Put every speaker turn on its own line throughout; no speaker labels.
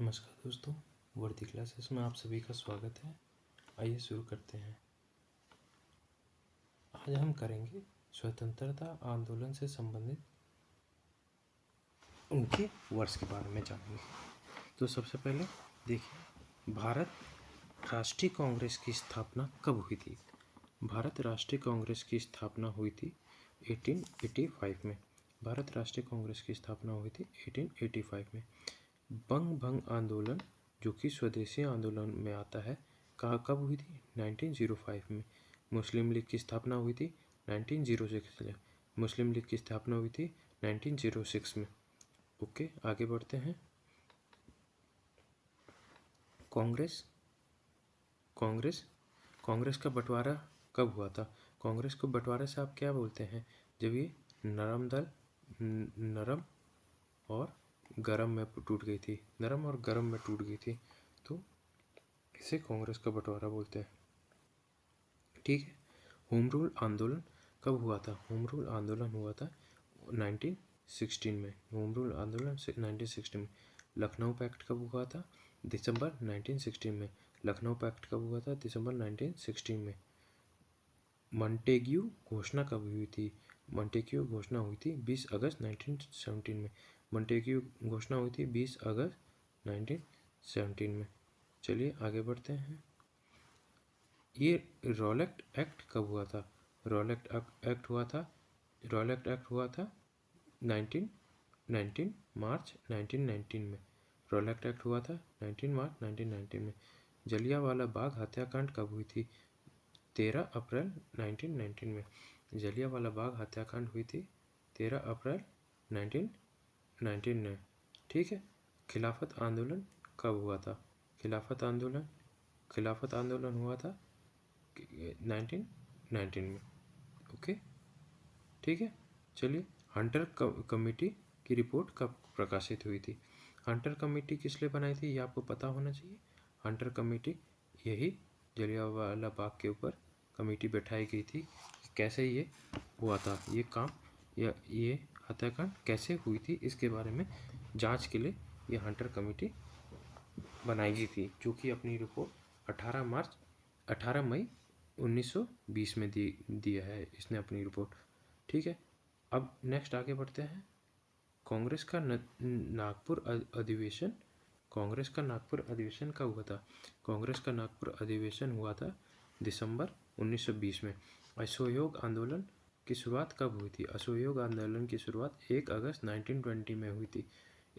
नमस्कार दोस्तों, वर्दी क्लासेस में आप सभी का स्वागत है। आइए शुरू करते हैं। आज हम करेंगे स्वतंत्रता आंदोलन से संबंधित उनके वर्ष के बारे में जानेंगे। तो सबसे पहले देखिए, भारत राष्ट्रीय कांग्रेस की स्थापना कब हुई थी। भारत राष्ट्रीय कांग्रेस की स्थापना हुई थी 1885 में। भारत राष्ट्रीय कांग्रेस की स्थापना हुई थी 1885 में। बंग भंग आंदोलन, जो कि स्वदेशी आंदोलन में आता है, कब हुई थी? 1905 में। मुस्लिम लीग की स्थापना हुई थी 1906 में। मुस्लिम लीग की स्थापना हुई थी 1906 में। ओके, आगे बढ़ते हैं। कांग्रेस कांग्रेस कांग्रेस का बंटवारा कब हुआ था? कांग्रेस को बंटवारे से आप क्या बोलते हैं? जब ये नरम और गरम में टूट गई थी, नरम और गरम में टूट गई थी, तो इसे कांग्रेस का बंटवारा बोलते हैं। ठीक है। होम रूल आंदोलन कब हुआ था? होम रूल आंदोलन हुआ था 1916 में। होम रूल आंदोलन 1916 में। लखनऊ पैक्ट कब हुआ था? दिसंबर 1916 में। लखनऊ पैक्ट कब हुआ था? दिसंबर 1916 में। मॉन्टेग्यू घोषणा कब हुई थी? मॉन्टेग्यू घोषणा हुई थी 20 अगस्त 1917 में। मॉन्टेग्यू घोषणा हुई थी 20 अगस्त 1917 में। चलिए आगे बढ़ते हैं। ये रॉलेट एक्ट कब हुआ था? रॉलेट एक्ट हुआ था 19 मार्च 1919 में। रॉलेट एक्ट हुआ था 19 मार्च 1919 में। जलियांवाला बाग हत्याकांड कब हुई थी? 13 अप्रैल 1919 में। जलियांवाला बाग हत्याकांड हुई थी 13 अप्रैल 1919 में। ठीक है। खिलाफत आंदोलन कब हुआ था? खिलाफत आंदोलन हुआ था 1919 में। ओके, ठीक है। चलिए, हंटर कमेटी की रिपोर्ट कब प्रकाशित हुई थी? हंटर कमेटी किस लिए बनाई थी, ये आपको पता होना चाहिए। हंटर कमेटी, यही जलियांवाला बाग के ऊपर कमेटी बैठाई गई थी। कैसे ये हुआ था, ये काम, ये हत्याकांड कैसे हुई थी, इसके बारे में जांच के लिए ये हंटर कमेटी बनाई गई थी, जो कि अपनी रिपोर्ट 18 मई 1920 में दिया है इसने अपनी रिपोर्ट। ठीक है। अब नेक्स्ट आगे बढ़ते हैं। कांग्रेस का नागपुर अधिवेशन कब हुआ था? कांग्रेस का नागपुर अधिवेशन हुआ था दिसंबर 1920 में। असहयोग आंदोलन की शुरुआत कब हुई थी? असहयोग आंदोलन की शुरुआत 1 अगस्त 1920 में हुई थी।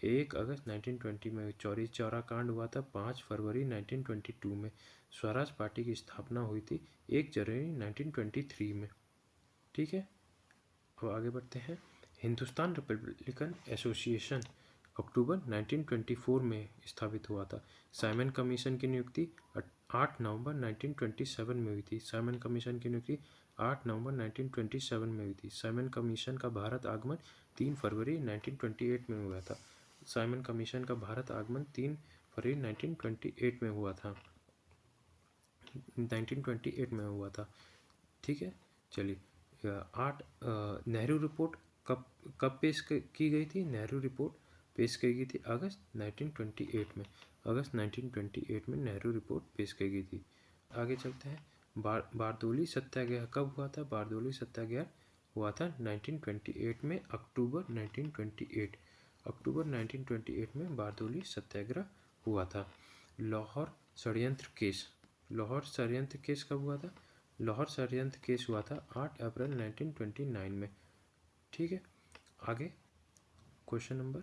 1 अगस्त 1920 में। चौरी चौरा कांड हुआ था 5 फरवरी 1922 में। स्वराज पार्टी की स्थापना हुई थी 1 जनवरी 1923 में। ठीक है। अब आगे बढ़ते हैं। हिंदुस्तान रिपब्लिकन एसोसिएशन अक्टूबर 1924 में स्थापित हुआ था। साइमन कमीशन की नियुक्ति 8 नवंबर 1927 में हुई थी। साइमन कमीशन की नियुक्ति 8 नवंबर 1927 में हुई थी। साइमन कमीशन का भारत आगमन 3 फरवरी 1928 में हुआ था। साइमन कमीशन का भारत आगमन 3 फरवरी 1928 में हुआ था। 1928 में हुआ था। ठीक है। चलिए, 8 नेहरू रिपोर्ट कब पेश की गई थी? नेहरू रिपोर्ट पेश की गई थी अगस्त 1928 में। अगस्त 1928 में नेहरू रिपोर्ट पेश की गई थी। आगे चलते हैं। बारदोली सत्याग्रह कब हुआ था? बारदोली सत्याग्रह हुआ था 1928 में। अक्टूबर 1928 में बारदोली सत्याग्रह हुआ था। लाहौर षड्यंत्र केस कब हुआ था? लाहौर षड्यंत्र केस हुआ था 8 अप्रैल 1929 में। ठीक है। आगे क्वेश्चन नंबर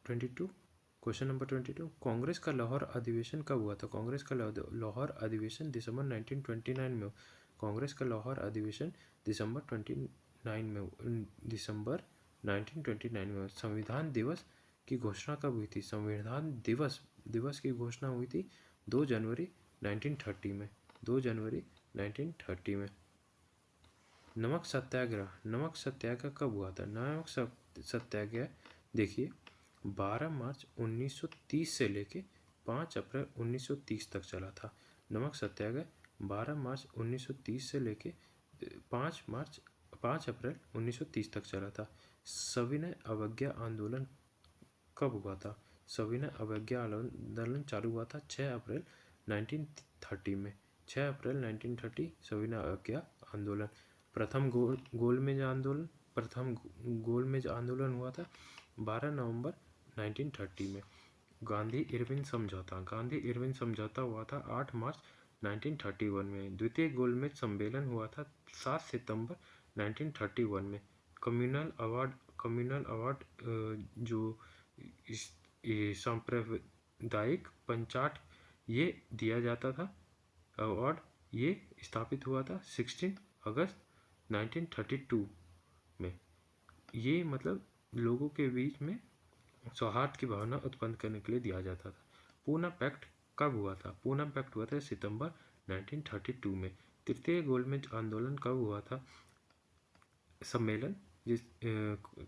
22। कांग्रेस का लाहौर अधिवेशन कब हुआ था? कांग्रेस का लाहौर अधिवेशन दिसंबर 1929 में। कांग्रेस का लाहौर अधिवेशन दिसंबर 1929 में। संविधान दिवस की घोषणा कब हुई थी? संविधान दिवस की घोषणा हुई थी 2 जनवरी 1930 में। 2 जनवरी 1930 में। नमक सत्याग्रह कब हुआ था? नमक सत्याग्रह देखिए 12 मार्च 1930 से लेके 5 अप्रैल 1930 तक चला था। नमक सत्याग्रह 12 मार्च 1930 से लेके 5 अप्रैल 1930 तक चला था। सविनय अवज्ञा आंदोलन कब हुआ था? सविनय अवज्ञा आंदोलन चालू हुआ था 6 अप्रैल 1930 में। 6 अप्रैल 1930 सविनय अवज्ञा आंदोलन। प्रथम गोलमेज आंदोलन हुआ था 12 नवंबर 1930 में। गांधी इरविन समझौता हुआ था 8 मार्च 1931 में। द्वितीय गोलमेज सम्मेलन हुआ था 7 सितंबर 1931 में। कम्युनल अवार्ड जो सांप्रदायिक पंचाट ये दिया जाता था, अवार्ड ये स्थापित हुआ था 16 अगस्त 1932 में। ये मतलब लोगों के बीच में सौहार्द की भावना उत्पन्न करने के लिए दिया जाता था। पूना पैक्ट कब हुआ था? पूना पैक्ट हुआ था सितंबर 1932 में। तृतीय गोलमेज आंदोलन कब हुआ था?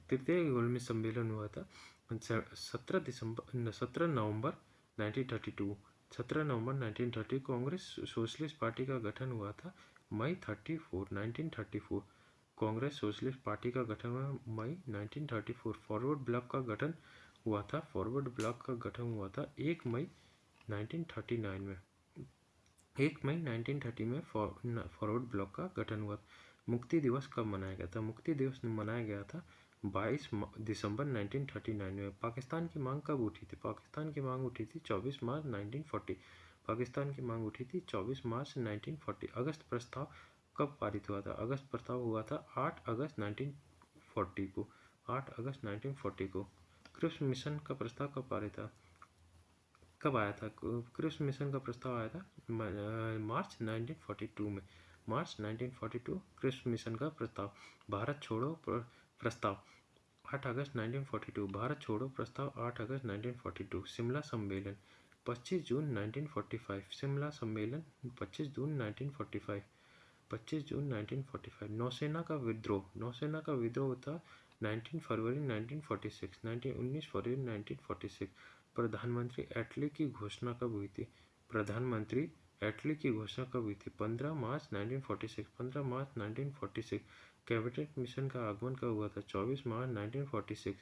तृतीय गोलमेज सम्मेलन हुआ था 17 नवंबर 1932। 17 नवंबर 1930 कांग्रेस सोशलिस्ट पार्टी का गठन हुआ था मई 1934। कांग्रेस सोशलिस्ट पार्टी का गठन हुआ मई 1934। फॉरवर्ड ब्लॉक का गठन हुआ था 1 मई 1939 में। 1 मई 1930 में फॉरवर्ड ब्लॉक का गठन हुआ। मुक्ति दिवस कब मनाया गया था? मुक्ति दिवस मनाया गया था 22 दिसंबर 1939 में। पाकिस्तान की मांग कब उठी थी? पाकिस्तान की मांग उठी थी 24 मार्च 1940। पाकिस्तान की मांग उठी थी 24 मार्च 1940। अगस्त प्रस्ताव कब पारित हुआ था? अगस्त प्रस्ताव हुआ था 8 अगस्त 1940 को। 8 अगस्त 1940 को। क्रिप्स मिशन का प्रस्ताव कब आया था? क्रिप्स मिशन का प्रस्ताव आया था मार्च 1942 में। मार्च 1942 क्रिप्स मिशन का प्रस्ताव। भारत छोड़ो प्रस्ताव 8 अगस्त 1942। भारत छोड़ो प्रस्ताव 8 अगस्त 1942। शिमला सम्मेलन 25 जून 1945। शिमला सम्मेलन 25 जून 1945। 25 जून 1945। नौसेना का विद्रोह था 19 फरवरी 1946। 19 फरवरी 1946। प्रधानमंत्री एटली की घोषणा कब हुई थी? 15 मार्च 1946। 15 मार्च 1946। कैबिनेट मिशन का आगमन कब हुआ था? 24 मार्च 1946।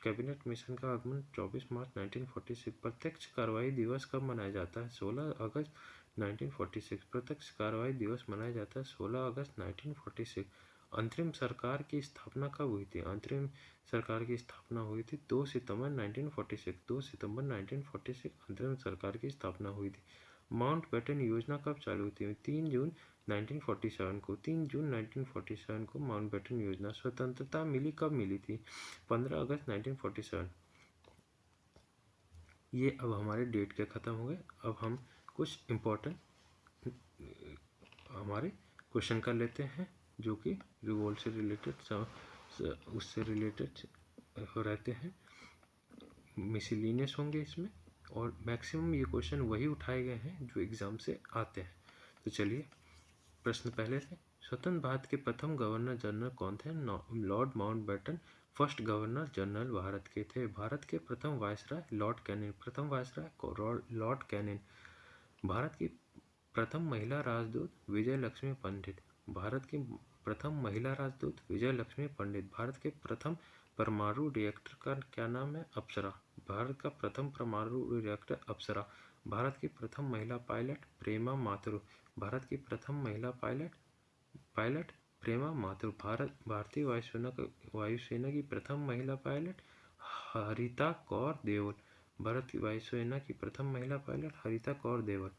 कैबिनेट मिशन का आगमन 24 मार्च 1946। प्रत्यक्ष कार्रवाई दिवस कब मनाया जाता है? 16 अगस्त 1946। प्रत्यक्ष कार्रवाई दिवस मनाया जाता है 16 अगस्त 1946। अंतरिम सरकार की स्थापना कब हुई थी? अंतरिम सरकार की स्थापना हुई थी 2 सितंबर 1946। 2 सितंबर 1946 अंतरिम सरकार की स्थापना हुई थी। माउंटबेटन योजना कब चालू हुई थी? 3 जून 1947 को। 3 जून 1947 को माउंटबेटन योजना। स्वतंत्रता मिली कब मिली थी? 15 अगस्त 1947। ये अब हमारे डेट के ख़त्म हो गए। अब हम कुछ इम्पोर्टेंट हमारे क्वेश्चन कर लेते हैं जो कि रिवोल्ट से रिलेटेड उससे रिलेटेड रहते हैं, मिसलिनियस होंगे इसमें, और मैक्सिमम ये क्वेश्चन वही उठाए गए हैं जो एग्ज़ाम से आते हैं। तो चलिए प्रश्न पहले से। स्वतंत्र भारत के प्रथम गवर्नर जनरल कौन थे? Lord Mountbatten first governor general Bharat के थे। भारत के प्रथम वायसराय लॉर्ड कैनिंग। प्रथम वायसराय लॉर्ड कैनिंग। भारत की प्रथम महिला राजदूत विजय लक्ष्मी पंडित। भारत की प्रथम महिला राजदूत विजय लक्ष्मी पंडित। भारत के प्रथम परमाणु रिएक्टर का क्या नाम है? अप्सरा। भारत का प्रथम परमाणु रिएक्टर अप्सरा। भारत की प्रथम महिला पायलट प्रेमा माथुर। भारत की प्रथम महिला पायलट प्रेमा माथुर। भारतीय वायुसेना की प्रथम महिला पायलट हरिता कौर देवल। भारतीय वायुसेना की प्रथम महिला पायलट हरिता कौर देवल।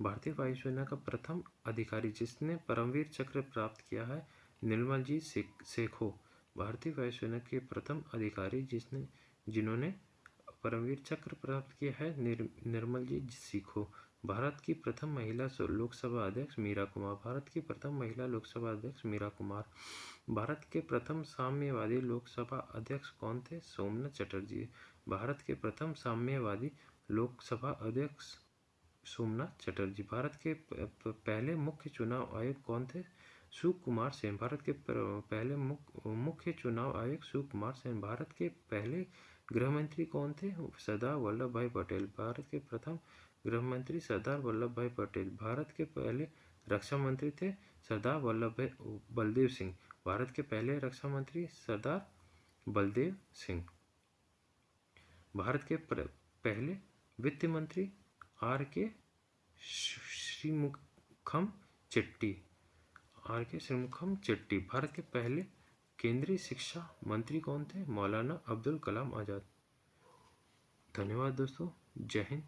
भारतीय वायुसेना का प्रथम अधिकारी जिसने परमवीर चक्र प्राप्त किया है निर्मलजीत सेखो। भारतीय वायुसेना के प्रथम अधिकारी जिन्होंने परमवीर चक्र प्राप्त किया है निर्मलजीत सेखो। भारत की प्रथम महिला लोकसभा अध्यक्ष मीरा कुमार। भारत की प्रथम महिला लोकसभा अध्यक्ष मीरा कुमार। भारत के प्रथम साम्यवादी लोकसभा अध्यक्ष कौन थे? सोमनाथ चटर्जी। भारत के प्रथम साम्यवादी लोकसभा अध्यक्ष सोमनाथ चटर्जी। भारत के पहले मुख्य चुनाव आयुक्त कौन थे? सुकुमार सेन। भारत के पहले मुख्य चुनाव आयुक्त सुकुमार सेन। भारत के पहले गृह मंत्री कौन थे? सरदार वल्लभ भाई पटेल। भारत के प्रथम गृह मंत्री सरदार वल्लभ भाई पटेल। भारत के पहले रक्षा मंत्री थे सरदार बलदेव सिंह। भारत के पहले रक्षा मंत्री सरदार बलदेव सिंह। भारत के पहले वित्त मंत्री आर के श्रीमुखम चिट्टी। भारत के पहले केंद्रीय शिक्षा मंत्री कौन थे? मौलाना अब्दुल कलाम आज़ाद। धन्यवाद दोस्तों, जय हिंद।